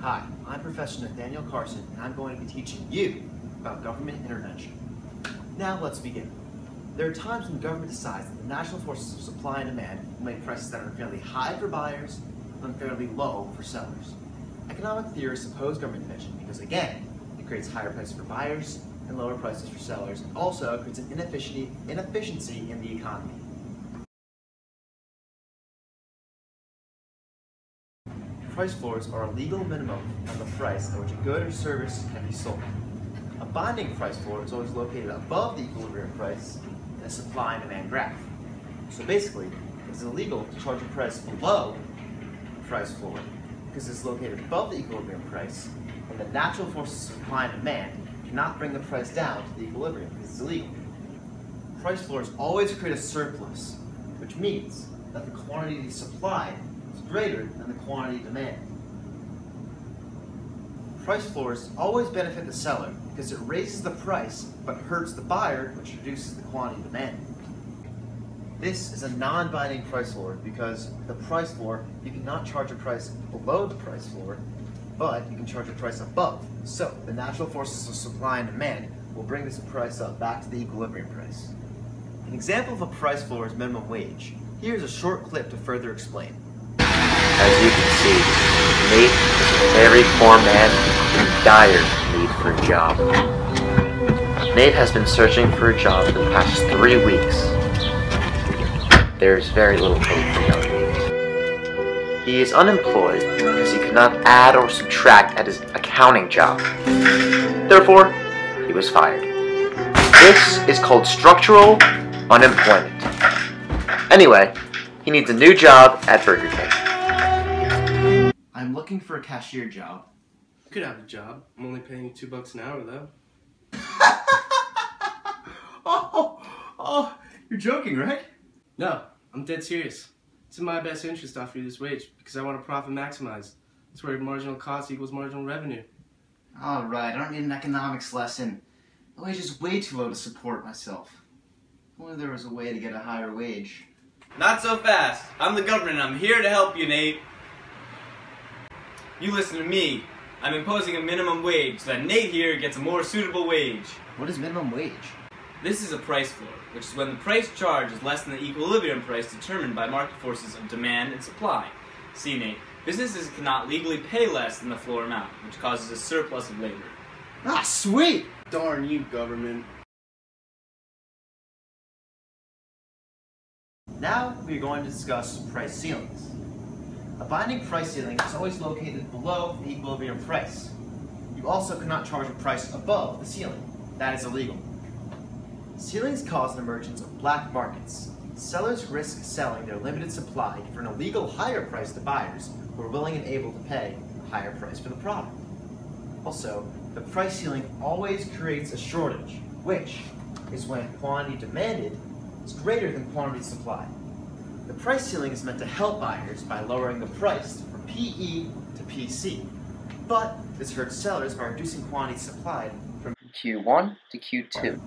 Hi, I'm Professor Nathaniel Carson, and I'm going to be teaching you about government intervention. Now let's begin. There are times when government decides that the natural forces of supply and demand will make prices that are unfairly high for buyers and unfairly low for sellers. Economic theorists oppose government intervention because, again, it creates higher prices for buyers and lower prices for sellers, and also creates an inefficiency in the economy. Price floors are a legal minimum on the price at which a good or service can be sold. A binding price floor is always located above the equilibrium price in a supply and demand graph. So basically, it's illegal to charge a price below the price floor because it's located above the equilibrium price, and the natural forces of supply and demand cannot bring the price down to the equilibrium because it's illegal. Price floors always create a surplus, which means that the quantity supplied is greater than the quantity demanded. Price floors always benefit the seller because it raises the price but hurts the buyer, which reduces the quantity demanded. This is a non-binding price floor because the price floor, you cannot charge a price below the price floor, but you can charge a price above. So the natural forces of supply and demand will bring this price up back to the equilibrium price. An example of a price floor is minimum wage. Here's a short clip to further explain. As you can see, Nate is a very poor man in dire need for a job. Nate has been searching for a job for the past 3 weeks. There's very little pay for young Nate. He is unemployed because he cannot add or subtract at his accounting job. Therefore, he was fired. This is called structural unemployment. Anyway, he needs a new job at Burger King. I'm looking for a cashier job. You could have a job. I'm only paying you $2 an hour, though. Oh, you're joking, right? No, I'm dead serious. It's in my best interest to offer you this wage because I want to profit maximize. That's where marginal cost equals marginal revenue. Alright, I don't need an economics lesson. The wage is way too low to support myself. If only there was a way to get a higher wage. Not so fast. I'm the government and I'm here to help you, Nate. You listen to me. I'm imposing a minimum wage so that Nate here gets a more suitable wage. What is minimum wage? This is a price floor, which is when the price charged is less than the equilibrium price determined by market forces of demand and supply. See, Nate, businesses cannot legally pay less than the floor amount, which causes a surplus of labor. Ah, sweet! Darn you, government. Now we're going to discuss price ceilings. A binding price ceiling is always located below the equilibrium price. You also cannot charge a price above the ceiling. That is illegal. Ceilings cause an emergence of black markets. Sellers risk selling their limited supply for an illegal higher price to buyers who are willing and able to pay a higher price for the product. Also, the price ceiling always creates a shortage, which is when quantity demanded is greater than quantity supplied. The price ceiling is meant to help buyers by lowering the price from PE to PC, but this hurts sellers by reducing quantity supplied from Q1 to Q2.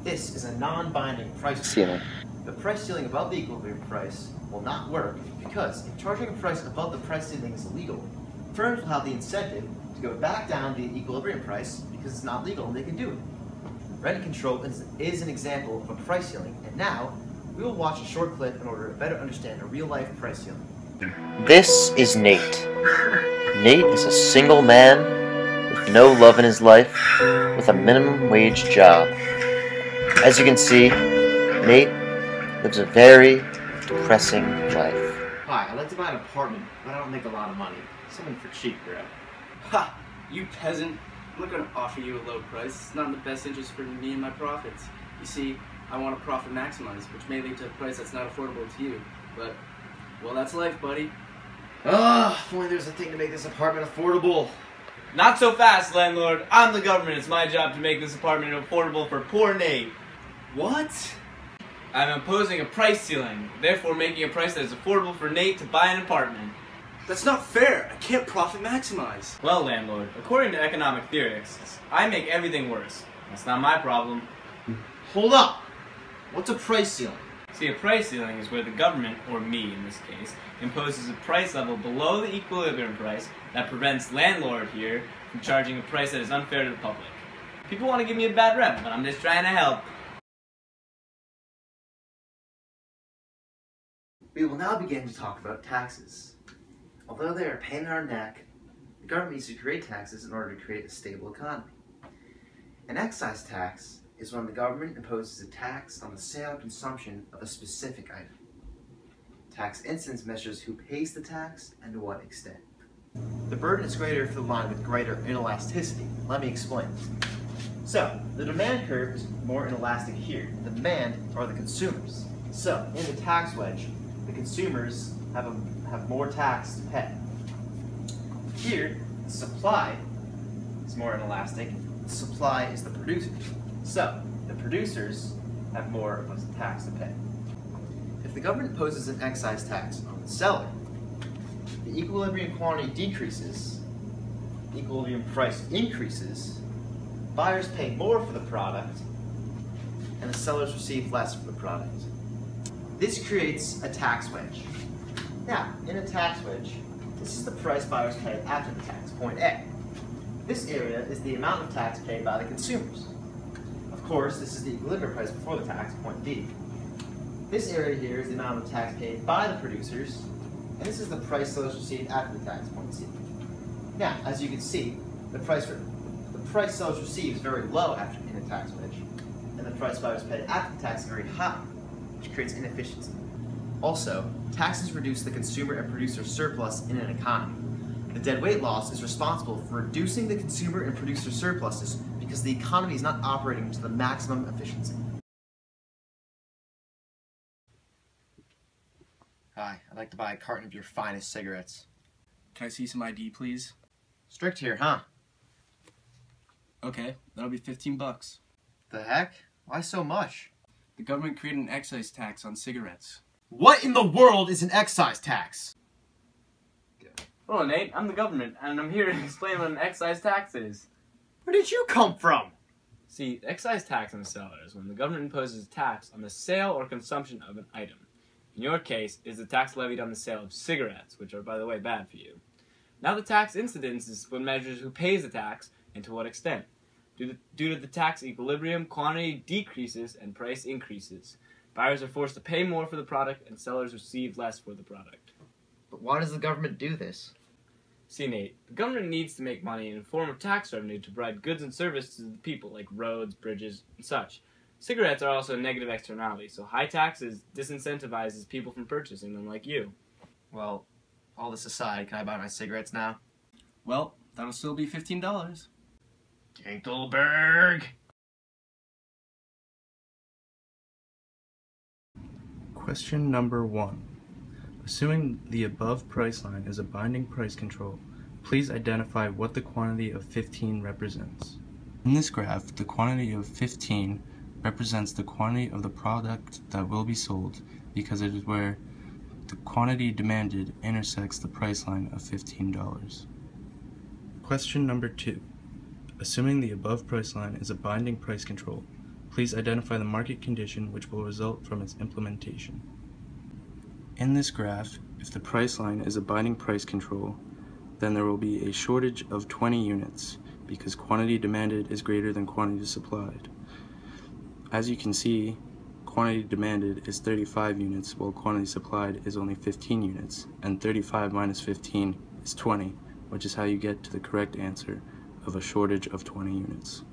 This is a non-binding price Ceiling. The price ceiling above the equilibrium price will not work because if charging a price above the price ceiling is illegal, firms will have the incentive to go back down to the equilibrium price because it's not legal and they can do it. Rent control is an example of a price ceiling, and now we will watch a short clip in order to better understand a real-life price ceiling. This is Nate. Nate is a single man with no love in his life, with a minimum wage job. As you can see, Nate lives a very depressing life. Hi, I'd like to buy an apartment, but I don't make a lot of money. Something for cheap, bro. Ha! You peasant. I'm not going to offer you a low price. It's not in the best interest for me and my profits. You see, I want to profit maximize, which may lead to a price that's not affordable to you. But, well, that's life, buddy. If only there's a thing to make this apartment affordable. Not so fast, landlord. I'm the government. It's my job to make this apartment affordable for poor Nate. What? I'm imposing a price ceiling, therefore making a price that is affordable for Nate to buy an apartment. That's not fair. I can't profit maximize. Well, landlord, according to economic theorists, I make everything worse. That's not my problem. Hold up! What's a price ceiling? See, a price ceiling is where the government, or me in this case, imposes a price level below the equilibrium price that prevents landlord here from charging a price that is unfair to the public. People want to give me a bad rep, but I'm just trying to help. We will now begin to talk about taxes. Although they are a pain in our neck, the government needs to create taxes in order to create a stable economy. An excise tax is when the government imposes a tax on the sale or consumption of a specific item. Tax incidence measures who pays the tax and to what extent. The burden is greater for the line with greater inelasticity. Let me explain. So, the demand curve is more inelastic here. The demand are the consumers. So, in the tax wedge, the consumers have more tax to pay. Here, the supply is more inelastic. The supply is the producers. So, the producers have more of a tax to pay. If the government imposes an excise tax on the seller, the equilibrium quantity decreases, the equilibrium price increases, buyers pay more for the product, and the sellers receive less for the product. This creates a tax wedge. Now, in a tax wedge, this is the price buyers pay after the tax, point A. This area is the amount of tax paid by the consumers. Of course, this is the equilibrium price before the tax, point B. This area here is the amount of tax paid by the producers, and this is the price sellers receive after the tax, point C. Now, as you can see, the price sellers receive is very low after in a tax wedge, and the price buyers pay after the tax is very high, which creates inefficiency. Also, taxes reduce the consumer and producer surplus in an economy. The deadweight loss is responsible for reducing the consumer and producer surpluses because the economy is not operating to the maximum efficiency. Hi, I'd like to buy a carton of your finest cigarettes. Can I see some ID, please? Strict here, huh? Okay, that'll be $15. The heck? Why so much? The government created an excise tax on cigarettes. What in the world is an excise tax? Hello, Nate. I'm the government, and I'm here to explain what an excise tax is. Where did you come from? See, excise tax on the seller is when the government imposes a tax on the sale or consumption of an item. In your case, it is the tax levied on the sale of cigarettes, which are, by the way, bad for you. Now the tax incidence is what measures who pays the tax and to what extent. Due to the tax equilibrium, quantity decreases and price increases. Buyers are forced to pay more for the product, and sellers receive less for the product. But why does the government do this? See, Nate, the government needs to make money in the form of tax revenue to provide goods and services to the people, like roads, bridges, and such. Cigarettes are also a negative externality, so high taxes disincentivizes people from purchasing them like you. Well, all this aside, can I buy my cigarettes now? Well, that'll still be $15. Dinkelberg! Question number 1. Assuming the above price line is a binding price control, please identify what the quantity of 15 represents. In this graph, the quantity of 15 represents the quantity of the product that will be sold because it is where the quantity demanded intersects the price line of $15. Question number 2. Assuming the above price line is a binding price control, please identify the market condition which will result from its implementation. In this graph, if the price line is a binding price control, then there will be a shortage of 20 units because quantity demanded is greater than quantity supplied. As you can see, quantity demanded is 35 units while quantity supplied is only 15 units, and 35 minus 15 is 20, which is how you get to the correct answer of a shortage of 20 units.